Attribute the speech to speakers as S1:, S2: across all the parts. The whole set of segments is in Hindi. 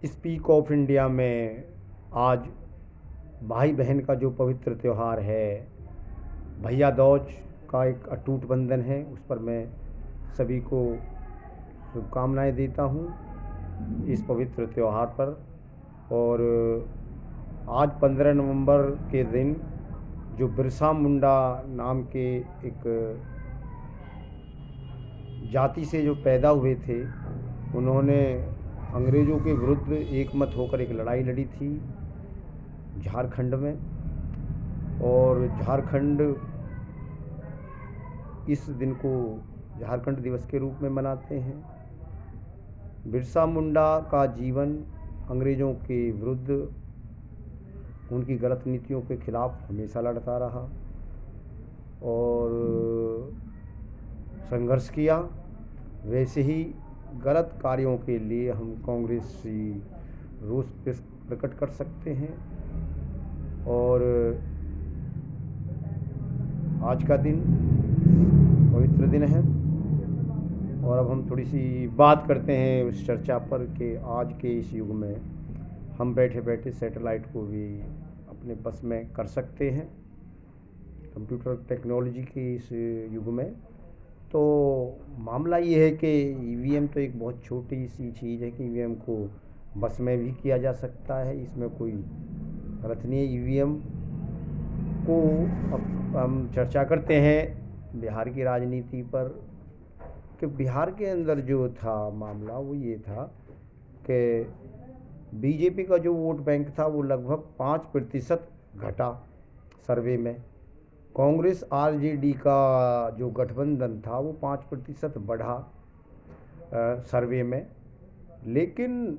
S1: स्पीक ऑफ इंडिया में आज भाई बहन का जो पवित्र त्यौहार है, भैया दूज का एक अटूट बंधन है। उस पर मैं सभी को शुभकामनाएं देता हूं इस पवित्र त्यौहार पर। और आज 15 नवंबर के दिन जो बिरसा मुंडा नाम के एक जाति से जो पैदा हुए थे, उन्होंने अंग्रेज़ों के विरुद्ध एकमत होकर एक लड़ाई लड़ी थी झारखंड में। और झारखंड इस दिन को झारखंड दिवस के रूप में मनाते हैं। बिरसा मुंडा का जीवन अंग्रेज़ों के विरुद्ध, उनकी गलत नीतियों के खिलाफ हमेशा लड़ता रहा और संघर्ष किया। वैसे ही गलत कार्यों के लिए हम कांग्रेसी रोष प्रकट कर सकते हैं। और आज का दिन पवित्र दिन है। और अब हम थोड़ी सी बात करते हैं उस चर्चा पर कि आज के इस युग में हम बैठे बैठे सैटेलाइट को भी अपने बस में कर सकते हैं, कंप्यूटर टेक्नोलॉजी के इस युग में। तो मामला ये है कि ईवीएम तो एक बहुत छोटी सी चीज़ है कि ईवीएम को बस में भी किया जा सकता है, इसमें कोई गलत नहीं है। ईवीएम को अब हम चर्चा करते हैं बिहार की राजनीति पर कि बिहार के अंदर जो था मामला वो ये था कि बीजेपी का जो वोट बैंक था वो लगभग 5% घटा सर्वे में। कांग्रेस आरजेडी का जो गठबंधन था वो 5% बढ़ा सर्वे में। लेकिन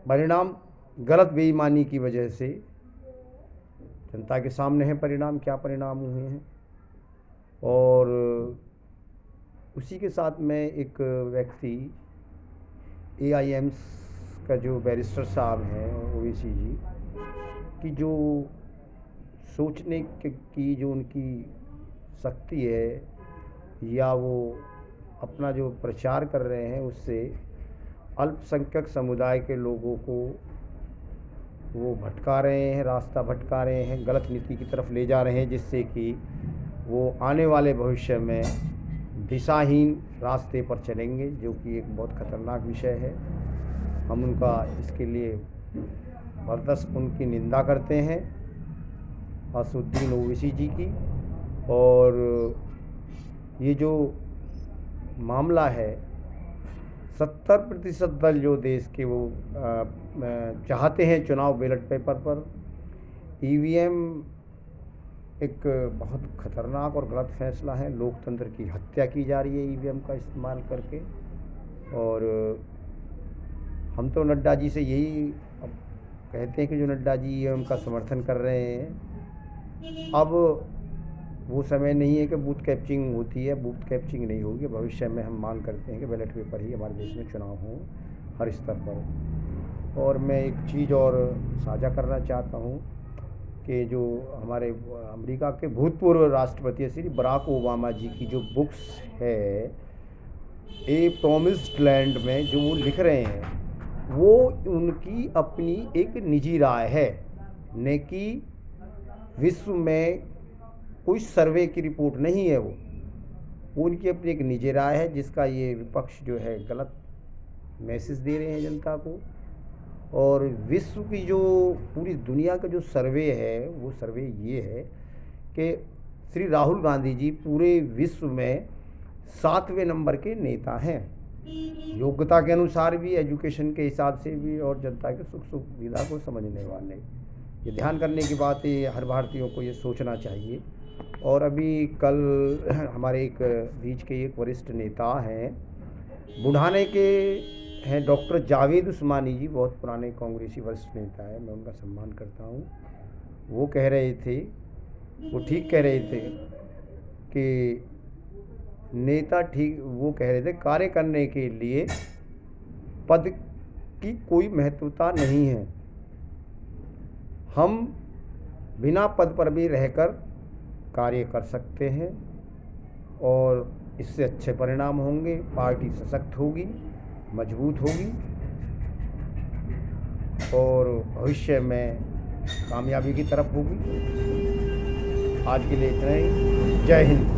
S1: परिणाम गलत बेईमानी की वजह से जनता के सामने है परिणाम, क्या परिणाम हुए हैं। और उसी के साथ में एक व्यक्ति एआईएम्स का जो बैरिस्टर साहब हैं ओवैसी जी की जो सोचने की जो उनकी शक्ति है, या वो अपना जो प्रचार कर रहे हैं उससे अल्पसंख्यक समुदाय के लोगों को वो भटका रहे हैं, रास्ता भटका रहे हैं, गलत नीति की तरफ ले जा रहे हैं, जिससे कि वो आने वाले भविष्य में दिशाहीन रास्ते पर चलेंगे, जो कि एक बहुत खतरनाक विषय है। हम उनका इसके लिए बर्दाश्त उनकी निंदा करते हैं, असदुद्दीन ओवैसी जी की। और ये जो मामला है 70% दल जो देश के वो चाहते हैं चुनाव बैलेट पेपर पर। ईवीएम एक बहुत खतरनाक और गलत फैसला है। लोकतंत्र की हत्या की जा रही है ईवीएम का इस्तेमाल करके। और हम तो नड्डा जी से यही अब कहते हैं कि जो नड्डा जी ईवीएम का समर्थन कर रहे हैं, अब वो समय नहीं है कि बूथ कैप्चरिंग होती है, बूथ कैप्चरिंग नहीं होगी। भविष्य में हम मांग करते हैं कि बैलेट पेपर ही हमारे देश में चुनाव हो हर स्तर पर। और मैं एक चीज़ और साझा करना चाहता हूँ कि जो हमारे अमेरिका के भूतपूर्व राष्ट्रपति श्री बराक ओबामा जी की जो बुक्स है ए प्रॉमिस्ड लैंड में जो वो लिख रहे हैं, वो उनकी अपनी एक निजी राय है, न कि विश्व में कोई सर्वे की रिपोर्ट नहीं है। वो उनकी अपनी एक निजी राय है, जिसका ये विपक्ष जो है गलत मैसेज दे रहे हैं जनता को। और विश्व की जो पूरी दुनिया का जो सर्वे है वो सर्वे ये है कि श्री राहुल गांधी जी पूरे विश्व में 7वें नंबर के नेता हैं, योग्यता के अनुसार भी, एजुकेशन के हिसाब से भी, और जनता के सुख सुविधा को समझने वाले। ये ध्यान करने की बात है, हर भारतीयों को ये सोचना चाहिए। और अभी कल हमारे एक बीच के एक वरिष्ठ नेता हैं, बुढ़ाने के हैं, डॉक्टर जावेद उस्मानी जी, बहुत पुराने कांग्रेसी वरिष्ठ नेता है, मैं उनका सम्मान करता हूँ। वो कह रहे थे, वो ठीक कह रहे थे कि नेता ठीक, वो कह रहे थे कार्य करने के लिए पद की कोई महत्वता नहीं है, हम बिना पद पर भी रहकर कार्य कर सकते हैं और इससे अच्छे परिणाम होंगे, पार्टी सशक्त होगी, मजबूत होगी। और भविष्य में कामयाबी की तरफ होगी। आज के लिए इतना ही। जय हिंद।